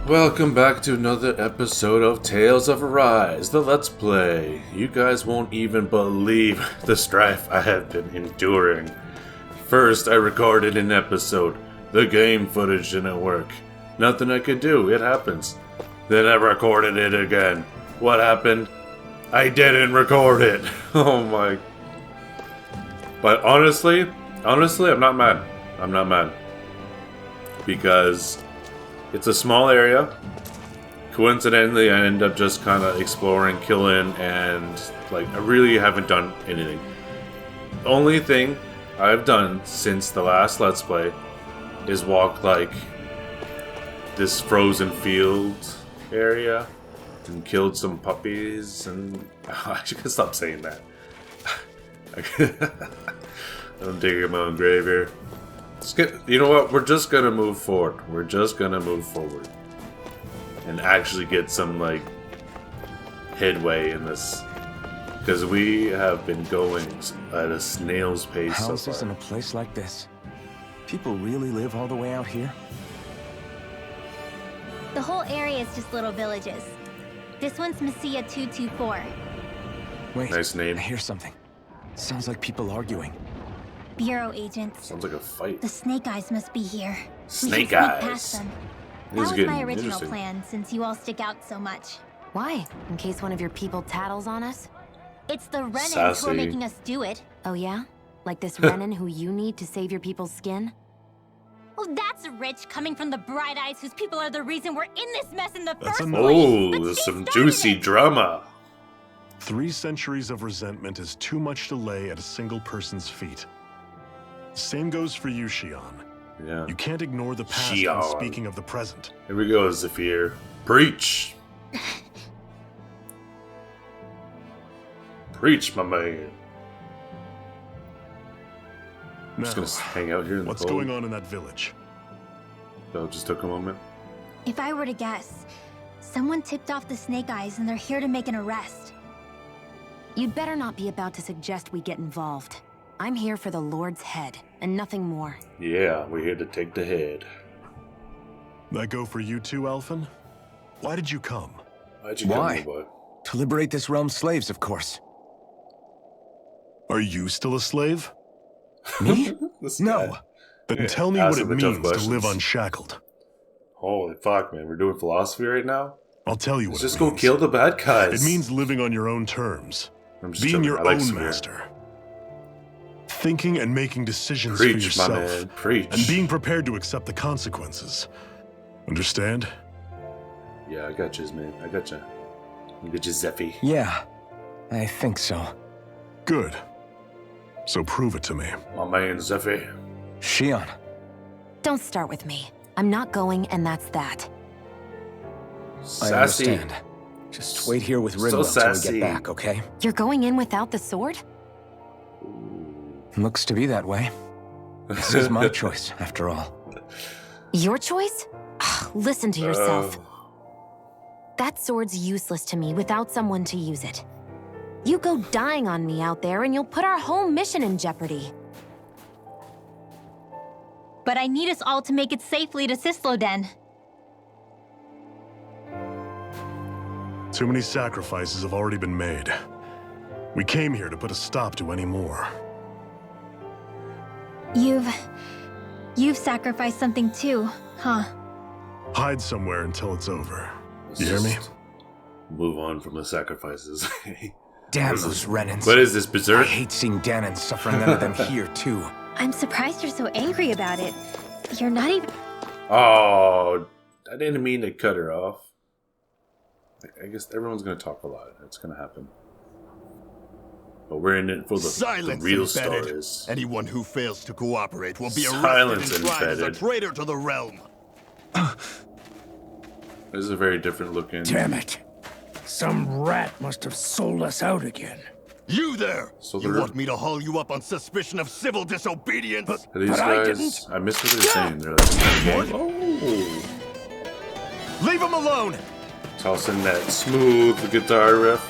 Welcome back to another episode of Tales of Arise, the Let's Play. You guys won't even believe the strife I have been enduring. First, I recorded an episode. The game footage didn't work. Nothing I could do, it happens. Then I recorded it again. What happened? I didn't record it. Oh my... But honestly, I'm not mad. I'm not mad. Because... it's a small area. Coincidentally, I end up just kind of exploring, killing, and like I really haven't done anything. The only thing I've done since the last Let's Play is walk like this frozen field area and killed some puppies and I should stop saying that. I'm digging my own grave here. You know what? We're just gonna move forward. We're just gonna move forward. And actually get some, like, headway in this. Because we have been going at a snail's pace so far. Houses in a place like this? People really live all the way out here? The whole area is just little villages. This one's Messiah 224. Wait, nice name. I hear something. Sounds like people arguing. Bureau agents. Sounds like a fight. The Snake Eyes must be here. Snake we should Eyes. sneak past them. This is That was getting my original interesting. plan, since you all stick out so much. Why? In case one of your people tattles on us? It's the Renans who Sassy. are making us do it. Oh yeah? Like this Renan who you need to save your people's skin? Oh, that's rich, coming from the Bright Eyes, whose people are the reason we're in this mess in the first enough. place. Oh, But there's she some started juicy it. drama. 3 centuries of resentment is too much to lay at a single person's feet. Same goes for you, Shion. Yeah. You can't ignore the past when Shion. speaking of the present. Here we go, Zafir. Preach. Preach, my man. I'm just Now, gonna hang out here in the what's cold. going on in that village? So it just took a moment. If I were to guess, someone tipped off the Snake Eyes and they're here to make an arrest. You'd better not be about to suggest we get involved. I'm here for the Lord's head, and nothing more. Yeah, we're here to take the head. That go for you too, Alphen? Why did you come? Why'd you Why? come here, boy? To liberate this realm's slaves, of course. Are you still a slave? Me? This No. guy. Then tell me what it Asking the tough means to live questions. unshackled. Holy fuck, man. We're doing philosophy right now? I'll tell you Let's what just it go means. kill the bad guys. It means living on your own terms. I'm just Being joking. your I like own Samir. master. Thinking and making decisions Preach, for my yourself. man. Preach. And being prepared to accept the consequences. Understand? Yeah, I got you, man. I got you. I got you, Zeffy. Yeah, I think so. Good. So prove it to me. My man, Zeffy. Shion, Don't start with me. I'm not going, and that's that. I Sassy. understand. Just wait here with So Ridwell till we sassy. get back, okay? You're going in without the sword? Looks to be that way. This is my choice, after all. Your choice? Listen to yourself. Oh. That sword's useless to me without someone to use it. You go dying on me out there, and you'll put our whole mission in jeopardy. But I need us all to make it safely to Sisloden. Too many sacrifices have already been made. We came here to put a stop to any more. You've sacrificed something too, huh? Hide somewhere until it's over. Let's You hear me? just Move on from the sacrifices. Damn What is those this? Renans. What is this, I Berserk? hate seeing Danon suffering under them here, too. I'm surprised you're so angry about it. You're not even... Oh, I didn't mean to cut her off. I guess everyone's gonna talk a lot. It's gonna happen. But we're in it for the Silence real embedded. stories. Anyone who fails to cooperate will be Silence arrested and tried as a embedded. traitor to the realm. This is a very different looking. Damn it. Some rat must have sold us out again. You there! So You they're- want me to haul you up on suspicion of civil disobedience? Are these But I guys? didn't. I missed what they were saying. They're like, oh, Leave him alone! tossing that smooth guitar riff.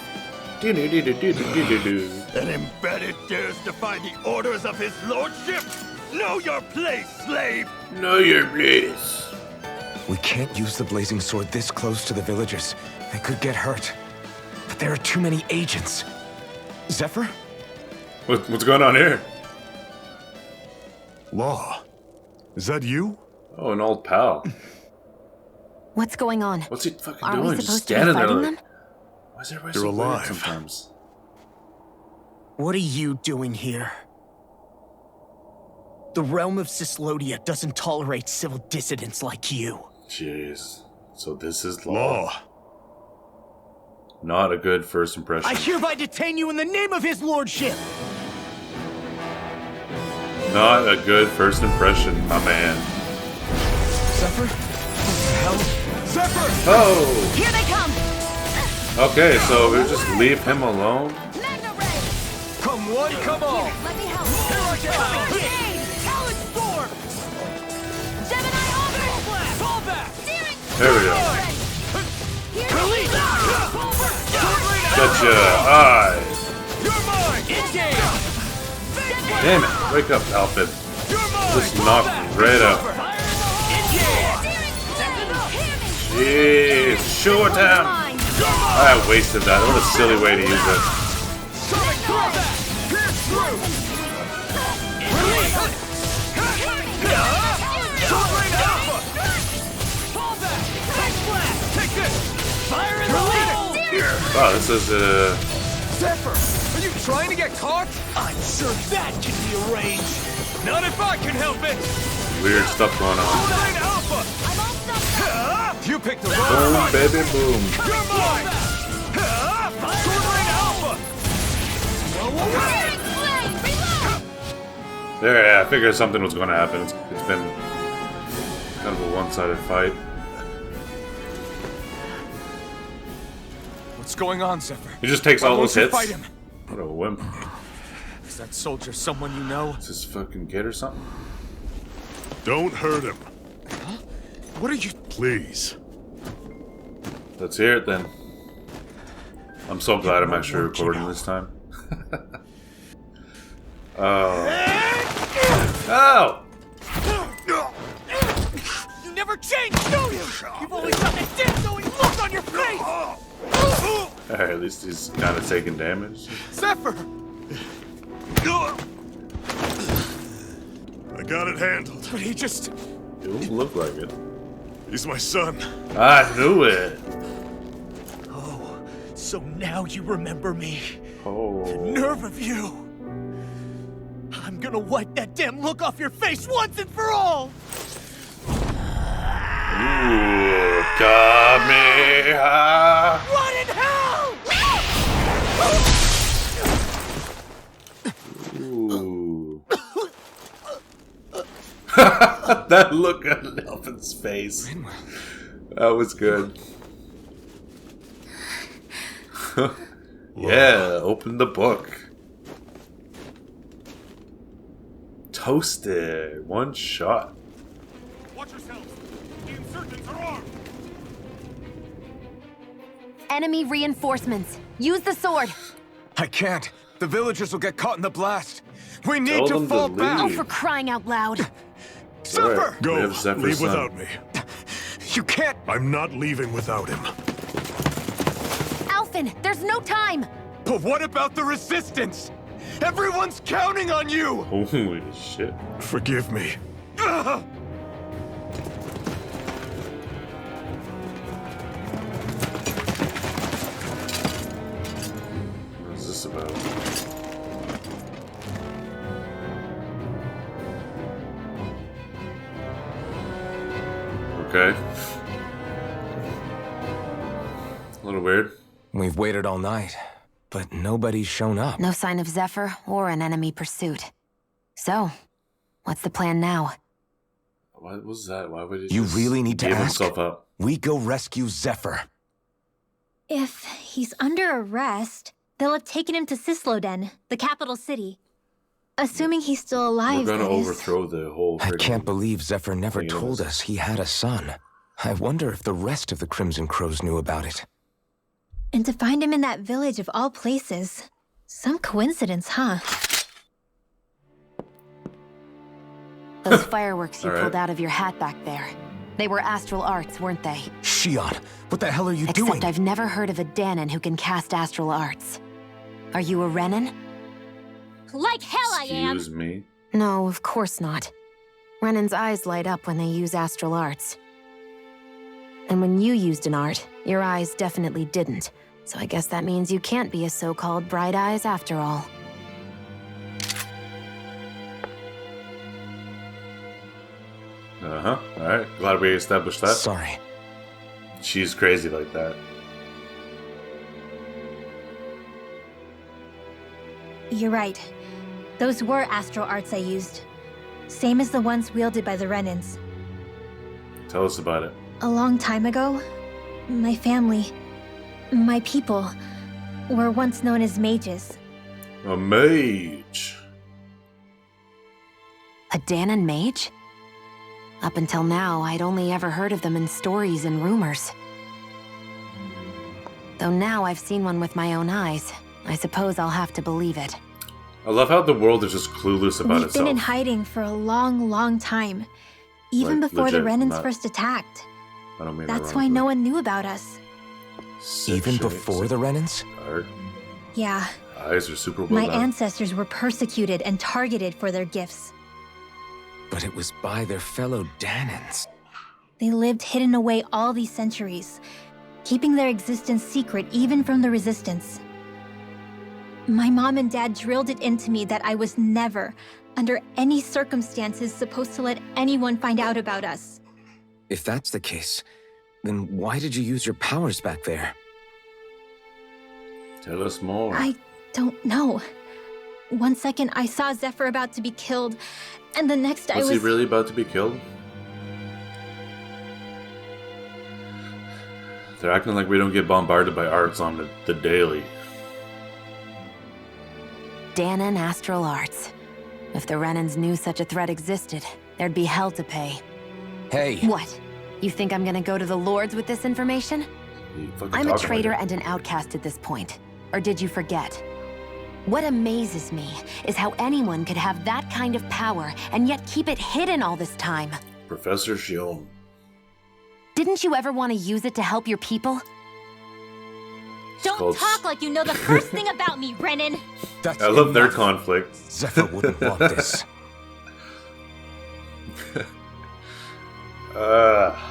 Do-do-do-do-do-do-do-do. An embedded dares defy the orders of his lordship? Know your place, slave! Know your place. We can't use the blazing sword this close to the villagers. They could get hurt. But there are too many agents. Zephyr? What's going on here? Law. Is that you? Oh, an old pal. What's going on? What's he fucking Are we doing? Just supposed to be standing there fighting like... them? Why is everybody They're so weird alive. sometimes? What are you doing here? The realm of Cislodia doesn't tolerate civil dissidents like you. Jeez. So this is Law. Not a good first impression. I hereby detain you in the name of his lordship! Not a good first impression, my man. Zephyr? What the hell? Zephyr! Oh! Here they come! Okay, so we just leave him alone? Magna Ray! Come one, come all! Let me help! Here I come! Grenade! Talon Storm! Gemini Offense! Fall back! Steering! There we go. Release! Gotcha! Eye! You're mine! Engage! Damn it! Wake up, Alfred. You're mine! Just knock right out. Jeez! Short time! I wasted that. What a silly way to use it. Sonic throwback! Pierce through! Release! Sword Rain Alpha! Fall back! Take blast! Take this! Fire in the hole! Wow, this is Zephyr! Are you trying to get caught? I'm sure that can be arranged! Not if I can help it! weird stuff going on. Sword Rain Alpha! I'm all stuffed up! You picked the wrong Boom, one! baby, boom. You're mine! Sword Rain Alpha! Steering flame! Reload! There, yeah, I figured something was going to happen. It's been kind of a one-sided fight. What's going on, Zephyr? He just takes Why all won't those you hits. fight him? What a wimp. Is that soldier someone you know? Is this fucking kid or something? Don't hurt him. What are you... Please. Let's hear it then. I'm so glad I'm actually recording this time. Oh! You never change, do you? You've always got that death-knowing look on your face! Alright, at least he's kind of taking damage. Zephyr! I got it handled. But he just... It don't look like it. He's my son. I knew it! Oh, so now you remember me. Oh. Nerve of you! I'm gonna wipe that damn look off your face once and for all! Ooh, Kamehameha! Rot in hell! Ooh. That look on Elvin's face. That was good. Yeah, open the book. Toasted. One shot. Watch yourselves. The insurgents are armed. Enemy reinforcements. Use the sword. I can't. The villagers will get caught in the blast. We need Tell to them to fall back. Oh, leave. for crying out loud. Zephyr! Alright, Go. we have Zephyr's Leave son. without me. You can't... I'm not leaving without him. Alphen, there's no time. But what about the resistance? Everyone's counting on you! Holy shit. Forgive me. Ugh! What is this about? Okay. A little weird. We've waited all night, but nobody's shown up. No sign of Zephyr or an enemy pursuit. So, what's the plan now? What was that? Why would he You just really need to give ask? himself up? We go rescue Zephyr. If he's under arrest, they'll have taken him to Cisloden, the capital city. Assuming he's still alive, We're gonna that is. overthrow the whole I friggin' can't believe Zephyr never thing of told this. us he had a son. I wonder if the rest of the Crimson Crows knew about it. And to find him in that village of all places. Some coincidence, huh? Those fireworks you All right. pulled out of your hat back there. They were astral arts, weren't they? Shion, what the hell are you Except doing? I've never heard of a Danon who can cast astral arts. Are you a Renan? Like hell I am! Excuse me. No, of course not. Renan's eyes light up when they use astral arts. And when you used an art, your eyes definitely didn't. So I guess that means you can't be a so-called bright eyes after all. Uh-huh. Alright. Glad we established that. Sorry. She's crazy like that. You're right. Those were astral arts I used. Same as the ones wielded by the Renans. Tell us about it. A long time ago, my family, my people, were once known as mages. A mage. A Danon mage? Up until now, I'd only ever heard of them in stories and rumors. Though now I've seen one with my own eyes, I suppose I'll have to believe it. I love how the world is just clueless about We've itself. been in hiding for a long, long time. Even Like, before the legit, Renans not- first attacked. I don't mean That's that why no wrongly. one knew about us. Sick Even shit, before sick the Renans? art. Yeah, Eyes are super well my done. ancestors were persecuted and targeted for their gifts. But it was by their fellow Danons. They lived hidden away all these centuries, keeping their existence secret even from the Resistance. My mom and dad drilled it into me that I was never, under any circumstances, supposed to let anyone find out about us. If that's the case, then why did you use your powers back there? Tell us more. I don't know. One second I saw Zephyr about to be killed, and the next I Was was... he really about to be killed? They're acting like we don't get bombarded by arts on the daily. Danon astral arts. If the Renans knew such a threat existed, there'd be hell to pay. Hey! What? You think I'm gonna go to the Lords with this information? You fucking I'm a talking traitor like and an outcast at this point. Or did you forget? What amazes me is how anyone could have that kind of power and yet keep it hidden all this time. Professor Shion. Didn't you ever want to use it to help your people? Don't called- talk like you know the first thing about me, Renan! That's I love their enough. conflict. Zephyr wouldn't want this.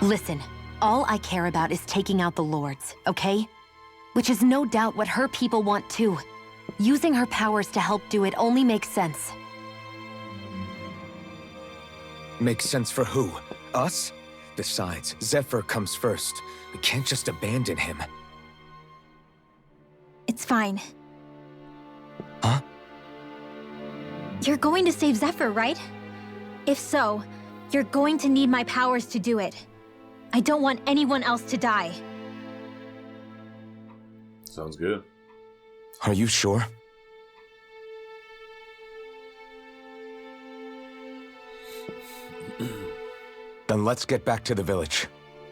Listen, all I care about is taking out the Lords, okay? Which is no doubt what her people want too. Using her powers to help do it only makes sense. Makes sense for who? Us? Besides, Zephyr comes first. We can't just abandon him. It's fine. Huh? You're going to save Zephyr, right? If so, you're going to need my powers to do it. I don't want anyone else to die. Sounds good. Are you sure? Then let's get back to the village.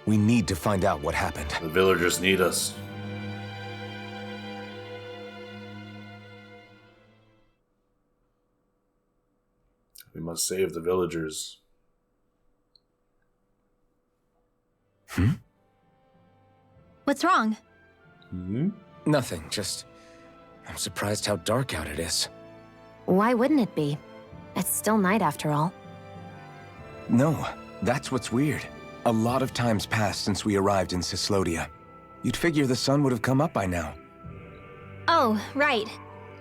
We need to find out what happened. The villagers need us. We must save the villagers. What's wrong? Hmm? Nothing, just... I'm surprised how dark out it is. Why wouldn't it be? It's still night after all. No, that's what's weird. A lot of time's passed since we arrived in Cislodia. You'd figure the sun would have come up by now. Oh, right.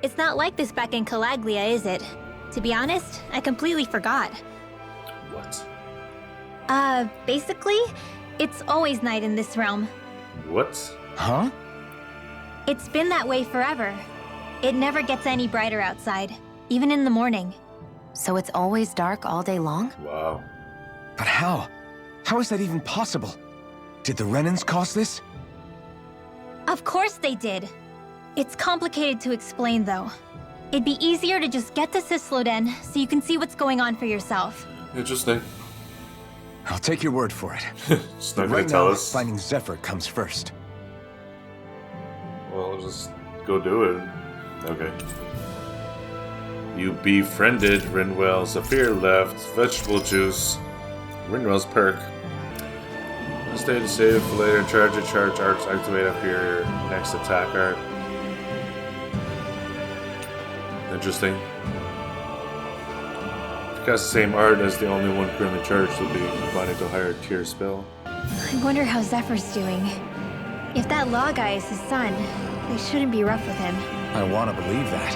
It's not like this back in Calaglia, is it? To be honest, I completely forgot. What? Basically, it's always night in this realm. What? Huh? It's been that way forever. It never gets any brighter outside, even in the morning. So it's always dark all day long? Wow. But how? How is that even possible? Did the Renans cause this? Of course they did. It's complicated to explain, though. It'd be easier to just get to Cisloden so you can see what's going on for yourself. Interesting. I'll take your word for it. Just not But gonna right tell now, us. finding Zephyr comes first. Well, just go do it. Okay. You befriended Rinwell. Zephyr left. Vegetable juice. Rinwell's perk. Stay to save for later. Charge arcs activate after your next attack art. Interesting. If you cast the same art as the only one currently charged, will be combined into a higher tier spell. I wonder how Zephyr's doing. If that law guy is his son, they shouldn't be rough with him. I want to believe that.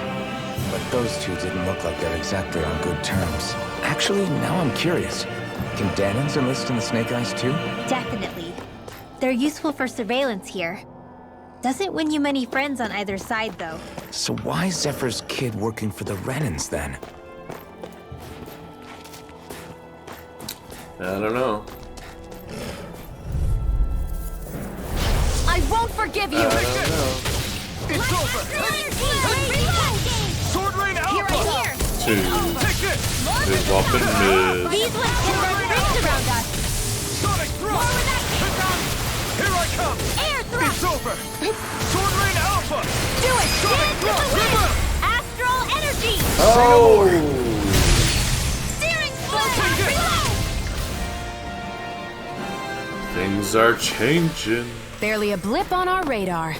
But those two didn't look like they're exactly on good terms. Actually, now I'm curious. Can Danons enlist in the Snake Eyes too? Definitely. They're useful for surveillance here. Doesn't win you many friends on either side, though. So why is Zephyr's kid working for the Renans then? I don't know. I won't forgive you! It's over! Sword Rain Alpha! Two. Take this! His weapon is... These ones can run rings around us. Sonic Thrust! Here I come! Air thrust! It's over! Sword Rain Alpha! Do it! Sonic Thrust! Wind! Astral energy! Oh! Steering Take it! split! Things are changing. Barely a blip on our radar.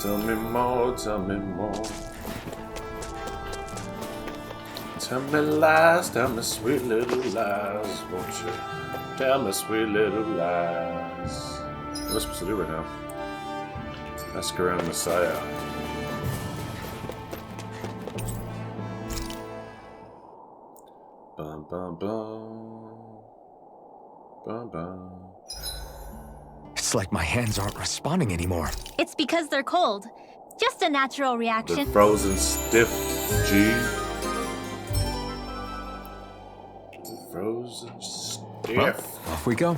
Tell me more, tell me more. Tell me lies, tell me sweet little lies, won't you? Tell me sweet little lies. What am I supposed to do right now? Ask around Messiah. Bum bum bum. Bum bum. It's like my hands aren't responding anymore. It's because they're cold. Just a natural The reaction. frozen stiff G. The frozen stiff. Well, off we go.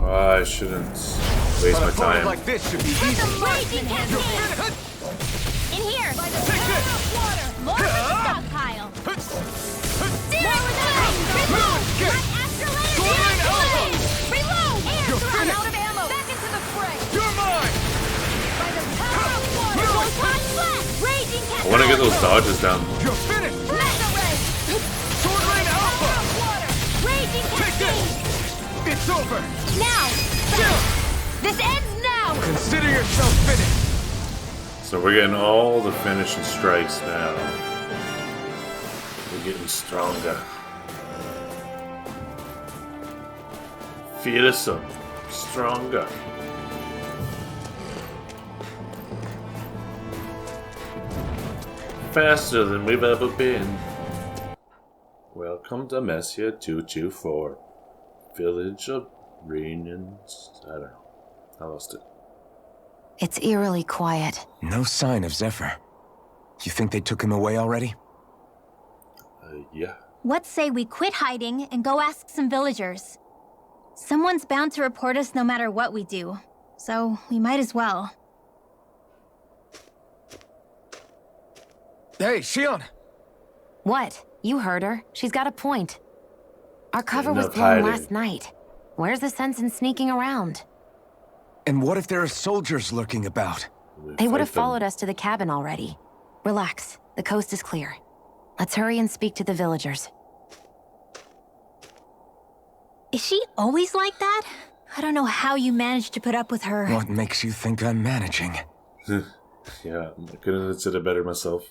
I shouldn't waste my time. Like this should be easy. Raging cascade! In here! Take this! More with the stockpile! More with the reload! Not astral energy! Reload! Air You're thrust! I'm finished. out of ammo! Back into the fray! You're mine! By the power of water! Photon blast! Raging cascade! I want to get those dodges down. You're finished! Mega ray! Sword Rain Alpha! Power of water! Raging Take this! cascade! It's over! Now! This ends now! Consider yourself finished! So we're getting all the finishing strikes now. We're getting stronger. Feel us up. Stronger. Faster than we've ever been. Welcome to Messiah 224. Village of Renans. I don't know. I lost it. It's eerily quiet. No sign of Zephyr. You think they took him away already? Yeah. What say we quit hiding and go ask some villagers? Someone's bound to report us no matter what we do, so we might as well. Hey, Shion! What? You heard her. She's got a point. Our cover was Enough blown hiding. last night. Where's the sense in sneaking around? And what if there are soldiers lurking about? They would have Fight them. followed us to the cabin already. Relax. The coast is clear. Let's hurry and speak to the villagers. Is she always like that? I don't know how you managed to put up with her. What makes you think I'm managing? Yeah, I couldn't have said it better myself.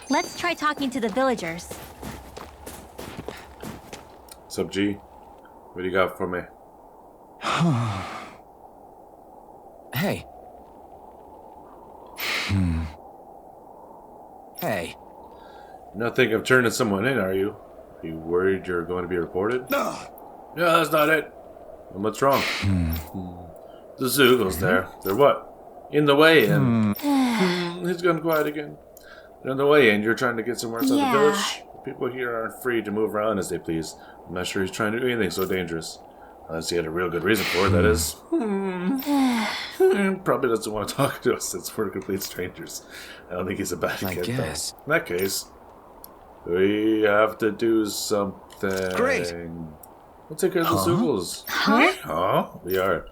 Let's try talking to the villagers. What's up, G? What do you got for me? Hey. Hey. You're not thinking of turning someone in, are you? Are you worried you're going to be reported? No, that's not it. And what's wrong? The Zoogles there. They're what? In the way, and he's gone quiet again. They're in the way, and you're trying to get somewhere outside Yeah. the village. The people here aren't free to move around as they please. I'm not sure he's trying to do anything so dangerous. Unless he had a real good reason for it, that is. Probably doesn't want to talk to us since we're complete strangers. I don't think he's a bad I kid, guess. though. In that case, we have to do something. Great. We'll take care of the Zoogles. Huh? Huh? We are.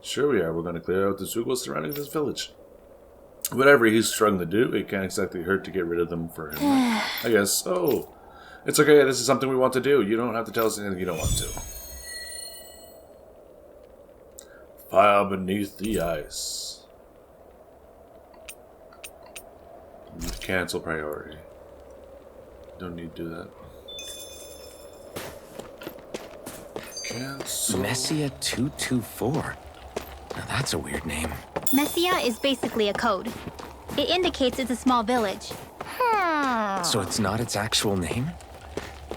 Sure we are. We're going to clear out the Zoogles surrounding this village. Whatever he's struggling to do, it can't exactly hurt to get rid of them for him. I guess. Oh, it's okay. This is something we want to do. You don't have to tell us anything you don't want to. Fire beneath the ice. Cancel priority. Don't need to do that. Cancel. Messia 224. Now that's a weird name. Messia is basically a code. It indicates it's a small village. So it's not its actual name?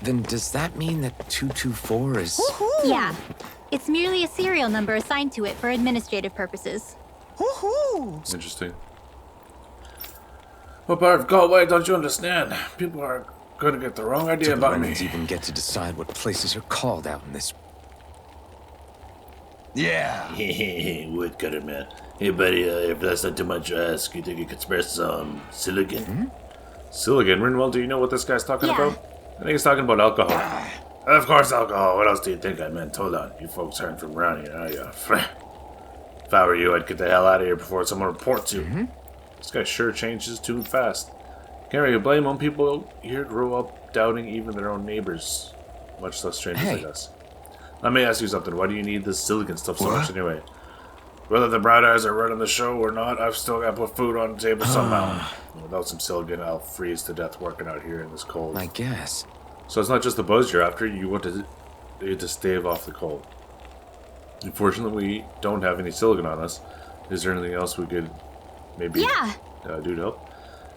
Then does that mean that 224 is... Yeah. It's merely a serial number assigned to it for administrative purposes. Interesting. What part of Galway don't you understand? People are going to get the wrong idea about me. Remnants even get to decide what places are called out in this... Yeah. Wood cutter, man. Hey, buddy, if that's not too much to ask, you think you could spare some silicon? Silicon? Rinwell, do you know what this guy's talking about? I think he's talking about alcohol. Of course, alcohol. What else do you think I meant? Hold on. You folks aren't from around here, are you? If I were you, I'd get the hell out of here before someone reports you. This guy sure changes too fast. Can't really blame him. People here grow up doubting even their own neighbors. Much less strangers like us. Let me ask you something. Why do you need this silicon stuff so much anyway? Whether the Bright Eyes are running the show or not, I've still got to put food on the table somehow. Without some silicon, I'll freeze to death working out here in this cold. I guess. So it's not just the buzz you're after. You want to stave off the cold. Unfortunately, we don't have any silicon on us. Is there anything else we could maybe do to help?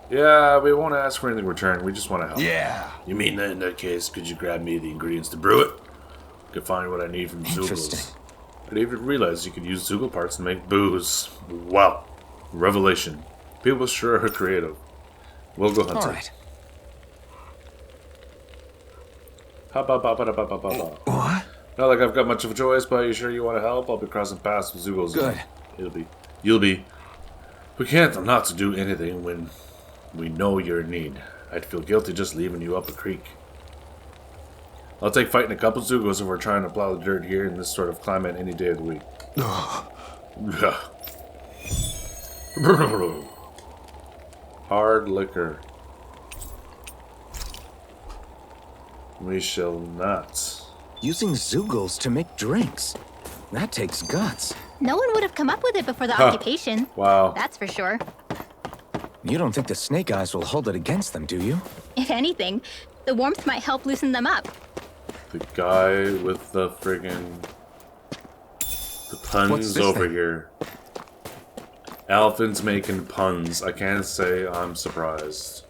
Yeah, we won't ask for anything in return. We just want to help. Yeah. You mean that in that case, could you grab me the ingredients to brew it? Could find what I need from Zoogles. I didn't even realize you could use Zoogle parts to make booze. Wow. Revelation. People sure are creative. We'll go hunting. Alright. What? Not like I've got much of a choice, but are you sure you want to help? I'll be crossing paths with Zoogles. Good. You'll be. We can't not to do anything when we know you're in need. I'd feel guilty just leaving you up a creek. I'll take fighting a couple Zoogles if we're trying to plow the dirt here in this sort of climate any day of the week. Hard liquor. We shall not. Using Zoogles to make drinks. That takes guts. No one would have come up with it before the occupation. Wow. That's for sure. You don't think the Snake Eyes will hold it against them, do you? If anything, the warmth might help loosen them up. The guy with the friggin' the puns over thing? here. Alphin's making puns. I can't say I'm surprised.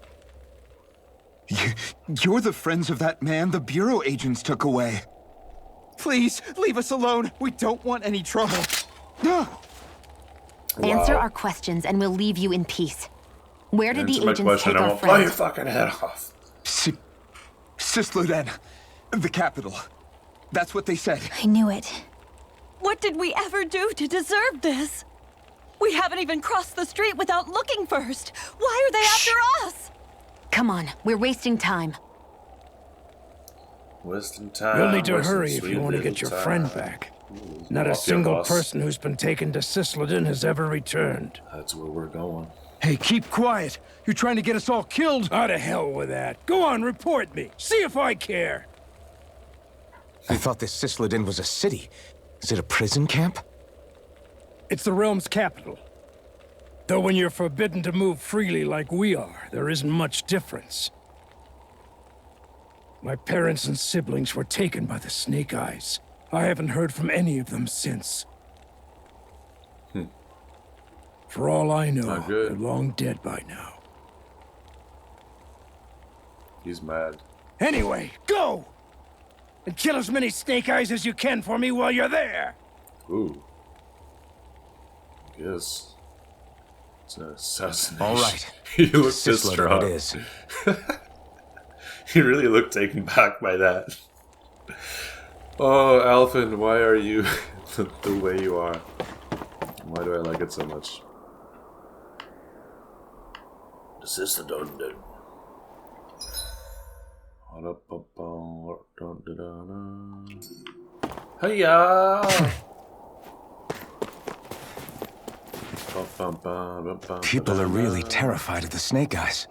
You're the friends of that man the Bureau agents took away. Please, leave us alone. We don't want any trouble. Answer our questions and we'll leave you in peace. Where did the agents take our Blow friends? your fucking head off. Sisluden, the capital. That's what they said. I knew it. What did we ever do to deserve this? We haven't even crossed the street without looking first. Why are they after us? Come on, we're wasting time. Wasting time. You'll need to wasting hurry if sweet you want to little get your time. friend back. Not a Walk your single boss. person who's been taken to Sisleden has ever returned. That's where we're going. Hey, keep quiet. You're trying to get us all killed. Out of hell with that. Go on, report me. See if I care. I thought this Sisleden was a city. Is it a prison camp? It's the realm's capital. Though when you're forbidden to move freely like we are, there isn't much difference. My parents and siblings were taken by the Snake Eyes. I haven't heard from any of them since. For all I know, Not good. they're long dead by now. He's mad. Anyway, go! And kill as many Snake Eyes as you can for me while you're there! Ooh. Yes. It's an assassination. All right. He looked Sisleden distraught. it is. He really looked taken back by that. Oh, Alphin, why are you the way you are? Why do I like it so much? The sister don't do. Hiya! People are really terrified of the snake eyes.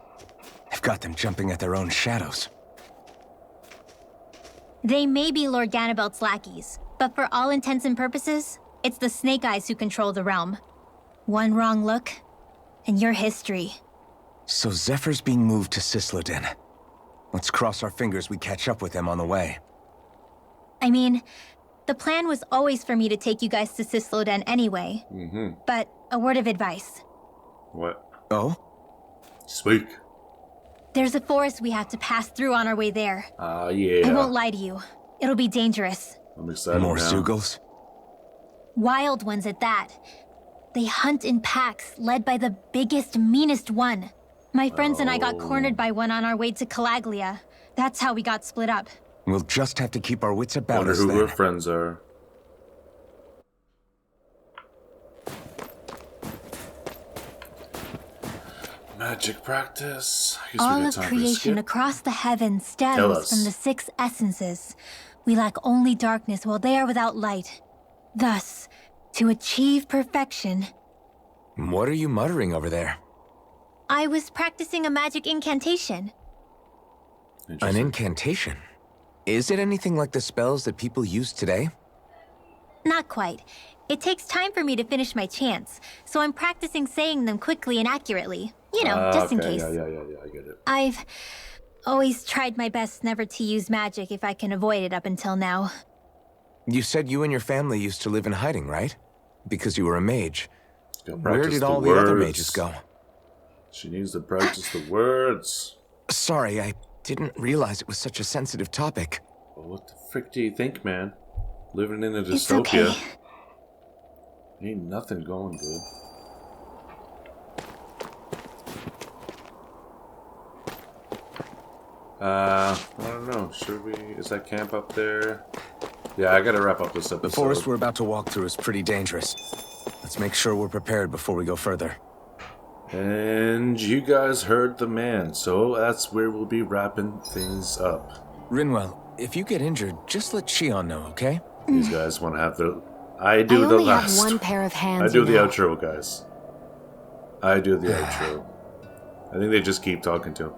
They've got them jumping at their own shadows. They may be Lord Ganabelt's lackeys, but for all intents and purposes, it's the Snake Eyes who control the realm. One wrong look, and your history. So Zephyr's being moved to Cislodin. Let's cross our fingers we catch up with them on the way. I mean, the plan was always for me to take you guys to Cislodin anyway. But a word of advice. What? Oh? Speak. There's a forest we have to pass through on our way there. Yeah. I won't lie to you. It'll be dangerous. I'm excited More now. Zeugles? Wild ones at that. They hunt in packs, led by the biggest, meanest one. My friends and I got cornered by one on our way to Calaglia. That's how we got split up. We'll just have to keep our wits about Wonder us who then. her friends are. Magic practice. I guess we All got of time for a creation skip. across the heavens Tell stems us. from the 6 essences. We lack only darkness while they are without light. Thus, to achieve perfection, What are you muttering over there? I was practicing a magic incantation. An Interesting. incantation? Is it anything like the spells that people use today? Not quite. It takes time for me to finish my chants, so I'm practicing saying them quickly and accurately. You know, just in Okay, case. Yeah, I get it. I've always tried my best never to use magic if I can avoid it up until now. You said you and your family used to live in hiding, right? Because you were a mage. Gotta Where practice did all the other words. mages go? She needs to practice the words. Sorry, I didn't realize it was such a sensitive topic. Well, what the frick do you think, man? Living in a It's dystopia. okay. Ain't nothing going good. I don't know. Should we? Is that camp up there? Yeah, I gotta wrap up this episode. The forest we're about to walk through is pretty dangerous. Let's make sure we're prepared before we go further. And you guys heard the man, so that's where we'll be wrapping things up. Rinwell, if you get injured, just let Shion know, okay? These guys want to have the... I do I the only last... have one pair of hands. I do the you know. outro, guys. I do the outro. I think they just keep talking to him.